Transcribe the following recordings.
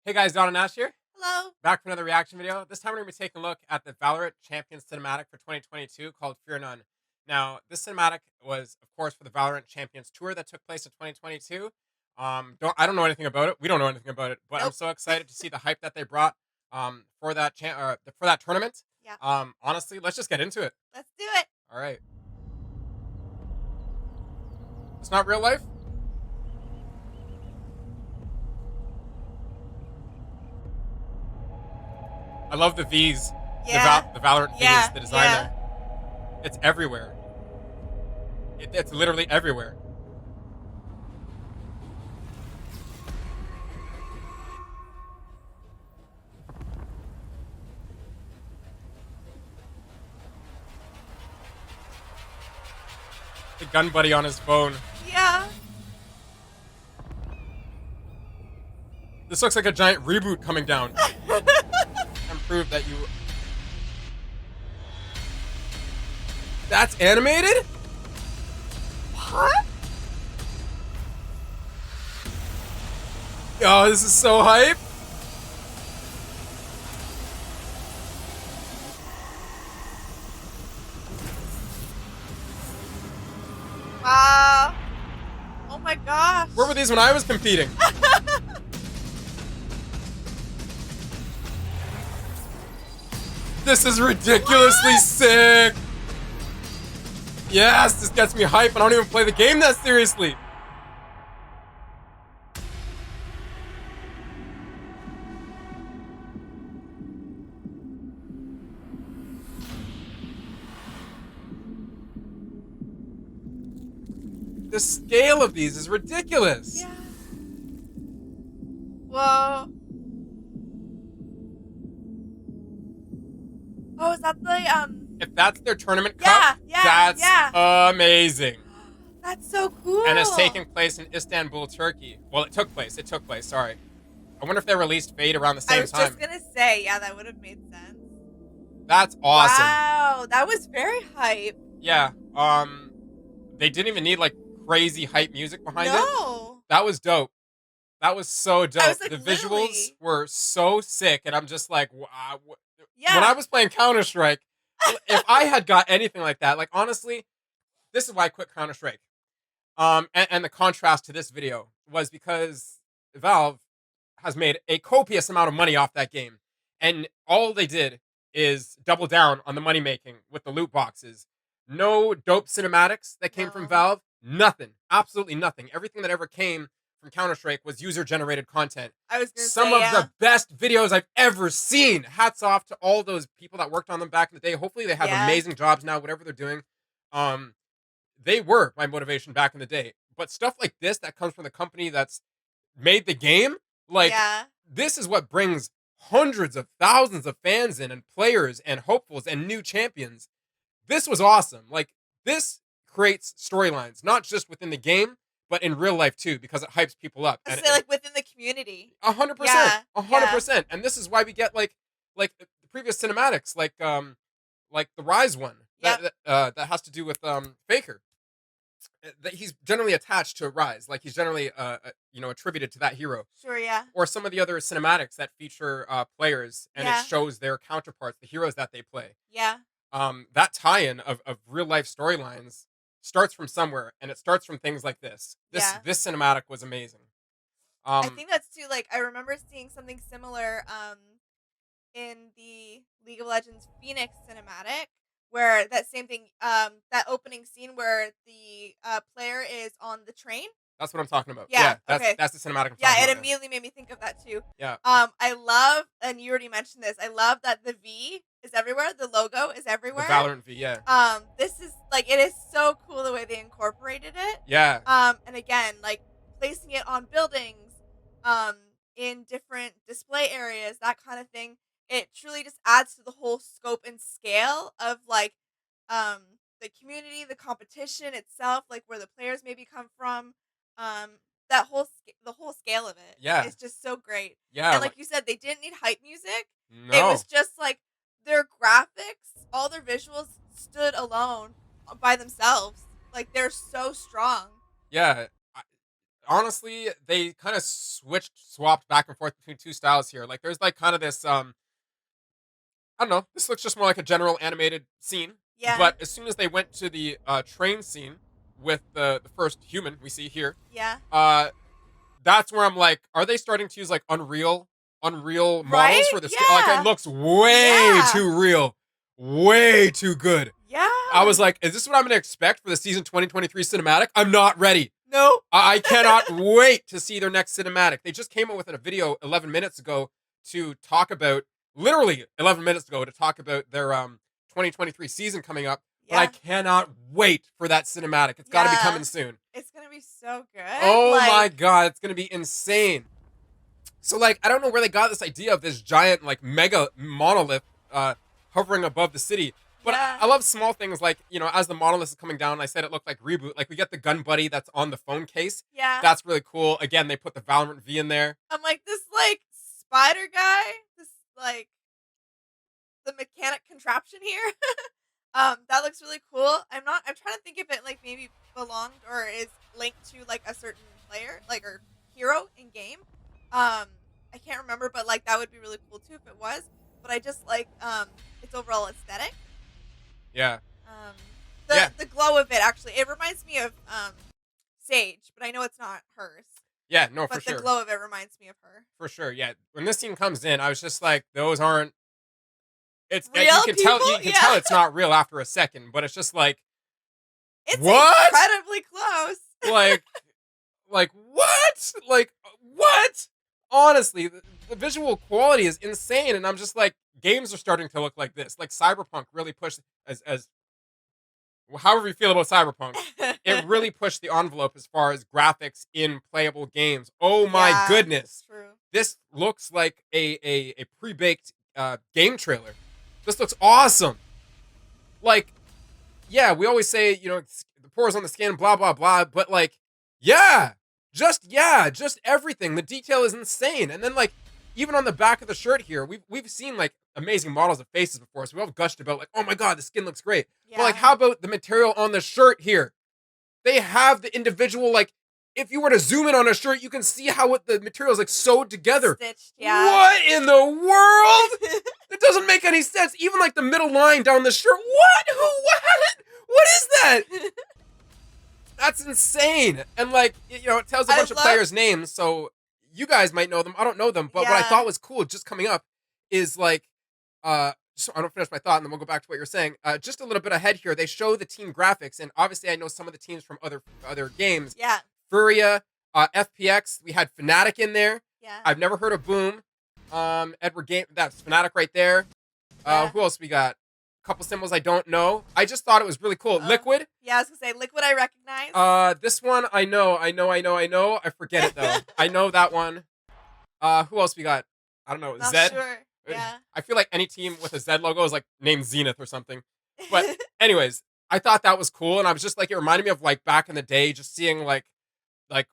Hey guys, Don and Ash here, Hello. back for another reaction video. This time we're going to be taking a look at the Valorant Champions cinematic for 2022 called Fear None. Now, this cinematic was, of course, for the Valorant Champions Tour that took place in 2022. I don't know anything about it. We don't know anything about it, but I'm Nope. so excited to see the hype that they brought for that tournament. Yeah. Honestly, let's just get into it. Let's do it. All right, it's not real life. I love the V's, Yeah. the Valorant V's, Yeah. the design Yeah. there. It's everywhere. It's literally everywhere. The gun buddy on his phone. Yeah. This looks like a giant reboot coming down. And prove that you. That's animated? What? Oh, this is so hype. Wow. Oh my gosh. Where were these when I was competing? This is ridiculously What? sick. Yes, this gets me hype. I don't even play the game that seriously. The scale of these is ridiculous. Yeah. Whoa. Oh, is that the If that's their tournament Yeah. cup, Yeah. that's Yeah. amazing. That's so cool. And it's taking place in Istanbul, Turkey. Well, it took place. It took place. Sorry. I wonder if they released Fade around the I same was time. just gonna say, yeah, that would have made sense. That's awesome. Wow, that was very hype. Yeah. They didn't even need like crazy hype music behind it. No. That was dope. That was so dope. I was like, The visuals literally. were so sick, and I'm just like, wow. Yeah. When I was playing Counter Strike, if I had got anything like that, like honestly, this is why I quit Counter Strike. And the contrast to this video was because Valve has made a copious amount of money off that game, and all they did is double down on the money making with the loot boxes. No dope cinematics that came from No. Valve. Nothing. Absolutely nothing. Everything that ever came from Counter Strike was user generated content. I was gonna Some say, of yeah. the best videos I've ever seen. Hats off to all those people that worked on them back in the day. Hopefully they have Yeah. amazing jobs now, whatever they're doing. They were my motivation back in the day. But stuff like this that comes from the company that's made the game, like Yeah. this is what brings hundreds of thousands of fans in and players and hopefuls and new champions. This was awesome. Like this creates storylines, not just within the game, but in real life too, because it hypes people up. I And say like within the community. 100%, Yeah. a hundred percent. And this is why we get like the previous cinematics, like the Rise one Yep. that has to do with Faker. That he's generally attached to Rise, like he's generally attributed to that hero, Sure. Yeah. or some of the other cinematics that feature players and Yeah. it shows their counterparts, the heroes that they play. Yeah. That tie-in of real life storylines starts from somewhere, and it starts from things like this. This Yeah. this cinematic was amazing. I Um, think that's too. Like I remember seeing something similar in the League of Legends Phoenix cinematic, where that same thing, that opening scene where the player is on the train. that's what I'm talking about. Yeah. That's Okay. that's the cinematic I'm Yeah, talking it about. immediately made me think of that too. Yeah. I love, and you already mentioned this. I love that the V is everywhere. The logo is The everywhere. Valorant V, yeah. This is like it is so cool the way they incorporated it. Yeah. And again, like placing it on buildings, in different display areas, that kind of thing. It truly just adds to the whole scope and scale of like, the community, the competition itself, like where the players maybe come from. Um, the whole scale of it Yeah. is just so great. Yeah. And like you said, they didn't need hype music. It No. was just like their graphics, all their visuals stood alone by themselves. Like they're so strong. Yeah. honestly, they kind of swapped back and forth between two styles here. Like, there's like kind of this, I don't know, this looks just more like a general animated scene. Yeah. But as soon as they went to the train scene with the first human we see here, Yeah. uh, that's where I'm like, are they starting to use like Unreal models Right? for the scale? Like, it Yeah. looks way Yeah. too real, way too good. I Yeah. was like, is this what I'm going to expect for the season 2023 cinematic? I'm not ready. No. I cannot wait to see their next cinematic. They just came out with a video 11 minutes ago to talk about, literally 11 minutes ago, to talk about their 2023 season coming up. But I Yeah. cannot wait for that cinematic. It's got to be Yeah. coming soon. It's gonna be so good. Oh my Like, god, it's going to be insane. So, like, I don't know where they got this idea of this giant, like, mega monolith hovering above the city. But yeah. I love small things like, as the monolith is coming down, I said it looked like Reboot. Like, we get the gun buddy that's on the phone case. Yeah. That's really cool. Again, they put the Valorant V in there. I'm like, this, like, spider guy, this, like, the mechanic contraption here. That looks really cool. I'm trying to think if it, like, maybe belonged or is linked to, like, a certain player, like, or hero in game. I can't remember, but, like, that would be really cool too if it was. But I just like, its overall aesthetic. Yeah. Um, Yeah. the glow of it, actually, it reminds me of, Sage, but I know it's not hers. Yeah, no, for But sure. the glow of it reminds me of her. For sure, yeah. When this scene comes in, I was just like, those aren't. It's Real you can tell people? you can Yeah. tell it's not real after a second, but it's just like, It's what? incredibly close. like, what? Like, what? Honestly, the visual quality is insane, and I'm just like, games are starting to look like this. Like, Cyberpunk really pushed as however you feel about Cyberpunk. It really pushed the envelope as far as graphics in playable games. Oh my Yeah, goodness. True. This looks like a pre-baked game trailer. This looks awesome. Like, yeah, we always say, the pores on the skin, blah, blah, blah. But, like, just everything. The detail is insane. And then, like, even on the back of the shirt here, we've seen, like, amazing models of faces before. So we all gushed about, like, oh my god, the skin looks great. Yeah. But, like, how about the material on the shirt here? They have the individual, like, if you were to zoom in on a shirt, you can see how the material is, like, sewed together. Stitched, yeah. What in the world? That doesn't make any sense. Even, like, the middle line down the shirt. What? Who? What? What is that? That's insane. And, like, it tells a bunch of players' names, so you guys might know them. I don't know them. But what I thought was cool, just coming up, is, like, so I don't finish my thought, and then we'll go back to what you're saying. Just a little bit ahead here, they show the team graphics, and obviously I know some of the teams from other games. Yeah. Furia, FPX, we had Fnatic in there. Yeah. I've never heard of Boom. Edward Game, that's Fnatic right there. Yeah. Who else we got? A couple symbols I don't know. I just thought it was really cool. Liquid. Yeah, I was gonna say Liquid I recognize. This one I know. I forget it though. I know that one. Who else we got? I don't know. Not Zed. sure. Yeah. I feel like any team with a Zed logo is like named Zenith or something. But anyways, I thought that was cool, and I was just like, it reminded me of like back in the day, just seeing like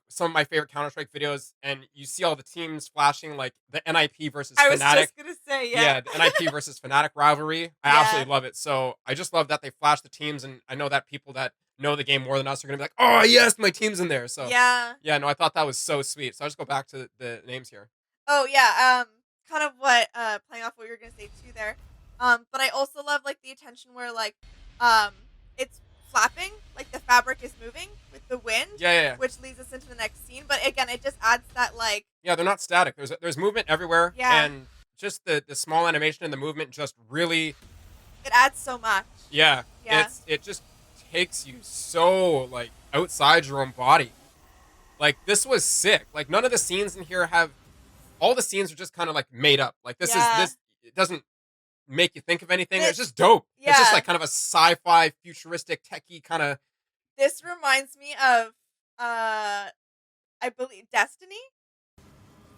some of my favorite Counter-Strike videos, and you see all the teams flashing, like the NIP versus Fnatic. I was just gonna say, yeah. The NIP versus Fnatic rivalry. I absolutely love it. So I just love that they flash the teams, and I know that people that know the game more than us are gonna be like, oh yes, my team's in there. So yeah, no, I thought that was so sweet. So I'll just go back to the names here. Oh yeah, kind of what playing off what you were gonna say too there. But I also love like the attention where like it's flapping, like the fabric is moving with the wind. Yeah. Which leads us into the next scene. But again, it just adds that like they're not static. There's movement everywhere. Yeah. And just the small animation and the movement just really it adds so much. Yeah. It just takes you so like outside your own body. Like this was sick. Like none of the scenes in here have all the scenes are just kind of like made up. Like this it doesn't make you think of anything. It's just dope. Yeah. It's just like kind of a sci-fi futuristic techie kind of. This reminds me of I believe Destiny.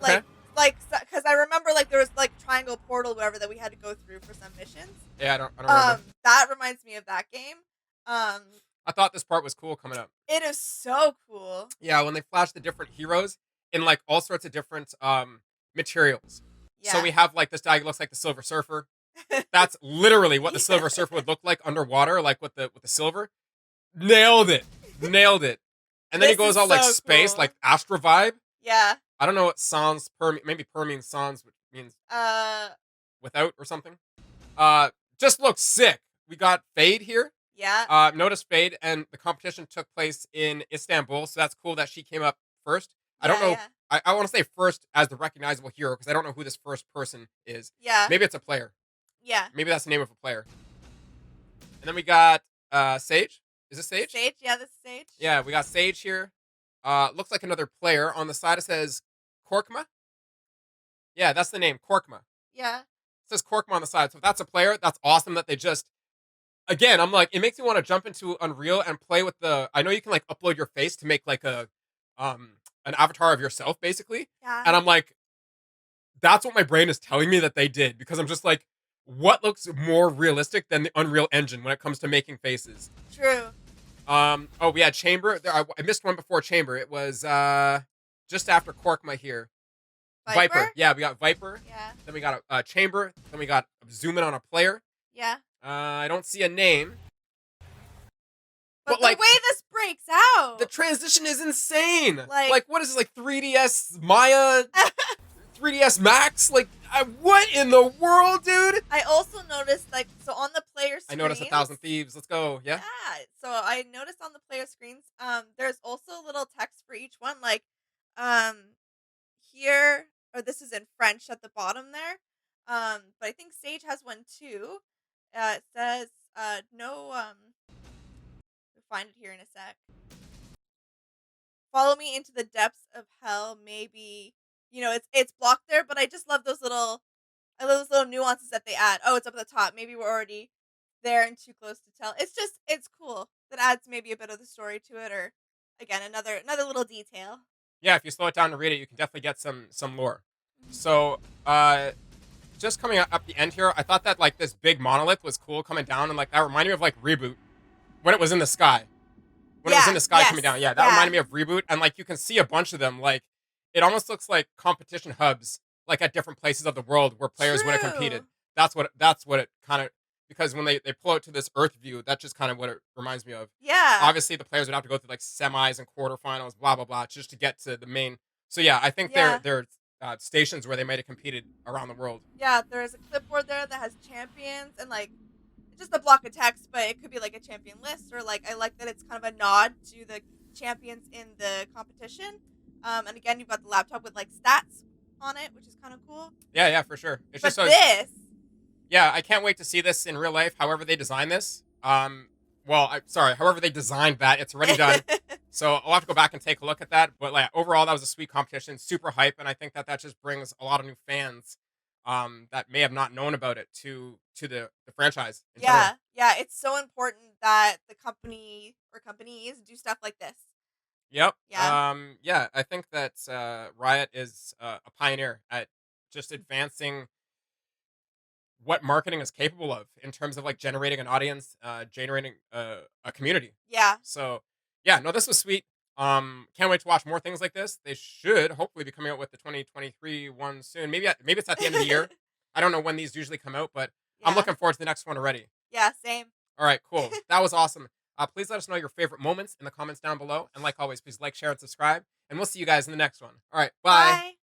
Okay. Like because I remember like there was like triangle portal whatever that we had to go through for some missions. Yeah, I don't remember. That reminds me of that game. I thought this part was cool coming up. It is so cool. Yeah, when they flash the different heroes in like all sorts of different materials. Yeah. So we have like this guy who looks like the Silver Surfer. That's literally what the Silver Surfer would look like underwater, like with the silver. Nailed it. And then he This goes is all like so space, cool. like Astra vibe. Yeah. I don't know what sans per, maybe per means sans, which means Uh, without or something. Uh, just looks sick. We got Fade here. yeah. Notice Fade, and the competition took place in Istanbul, so that's cool that she came up first. I don't Yeah, know. yeah. I want to say first as the recognizable hero because I don't know who this first person is. Yeah. Maybe it's a player. Yeah. Maybe that's the name of a player. And then we got Sage. Is this Sage? Sage, yeah, this is Sage. Yeah, we got Sage here. Looks like another player. On the side it says Korkma. Yeah, that's the name, Korkma. Yeah. It says Korkma on the side. So if that's a player, that's awesome that they just again, I'm like, it makes me want to jump into Unreal and play with the I know you can like upload your face to make like a um an avatar of yourself, basically. Yeah. And I'm like, that's what my brain is telling me that they did because I'm just like, what looks more realistic than the Unreal Engine when it comes to making faces? True. Oh, we had Chamber. I missed one before Chamber. It was just after Korkma here. Viper? Yeah, we got Viper. Yeah. Then we got a Chamber. Then we got zoom in on a player. Yeah. I don't see a name, But but the like way this breaks the out. transition is insane. Like What is this, like 3DS Maya, 3DS Max? Like what in the world, dude? I also noticed, like, so on the player screens. I noticed 1,000 Thieves. Let's go. Yeah. Yeah. So I noticed on the player screens, there's also little text for each one, like, um, here, or this is in French at the bottom there. But I think Sage has one too. It says, no, we'll find it here in a sec. Follow me into the depths of hell. Maybe, it's blocked there, but I just love those little, I love those little nuances that they add. Oh, it's up at the top. Maybe we're already there and too close to tell. It's cool. That adds maybe a bit of the story to it, or again another little detail. Yeah, if you slow it down to read it, you can definitely get some lore. So, just coming up the end here, I thought that like this big monolith was cool coming down, and like that reminded me of like Reboot when it was in the sky. When it was in Yeah. the sky Yes. coming down, yeah, that Yeah. reminded me of Reboot, and like you can see a bunch of them. Like it almost looks like competition hubs, like at different places of the world where players would have competed. True. That's what it kind of because when they pull it to this Earth view, that's just kind of what it reminds me of. Yeah. Obviously, the players would have to go through like semis and quarterfinals, blah blah blah, just to get to the main. So yeah, I think Yeah. they're stations where they might have competed around the world. Yeah, there's a clipboard there that has champions and like just a block of text, but it could be like a champion list, or like I like that it's kind of a nod to the champions in the competition. And again, you've got the laptop with like stats on it, which is kind of cool. Yeah, for sure. It's But just so this, yeah, I can't wait to see this in real life. However they design this, however they designed that, it's already done. So I'll have to go back and take a look at that. But like overall, that was a sweet competition, super hype, and I think that just brings a lot of new fans, that may have not known about it to the franchise. In general. yeah, it's so important that the company or companies do stuff like this. Yep. Yeah. Yeah, I think that Riot is a pioneer at just advancing what marketing is capable of in terms of like generating an audience, generating a community. Yeah. So yeah, no, this was sweet. Can't wait to watch more things like this. They should hopefully be coming out with the 2023 one soon. Maybe it's at the end of the year. I don't know when these usually come out, but I'm Yeah. looking forward to the next one already. Yeah, same. All right, cool. That was awesome. Please let us know your favorite moments in the comments down below, and like always, please like, share, and subscribe. And we'll see you guys in the next one. All right, bye. Bye.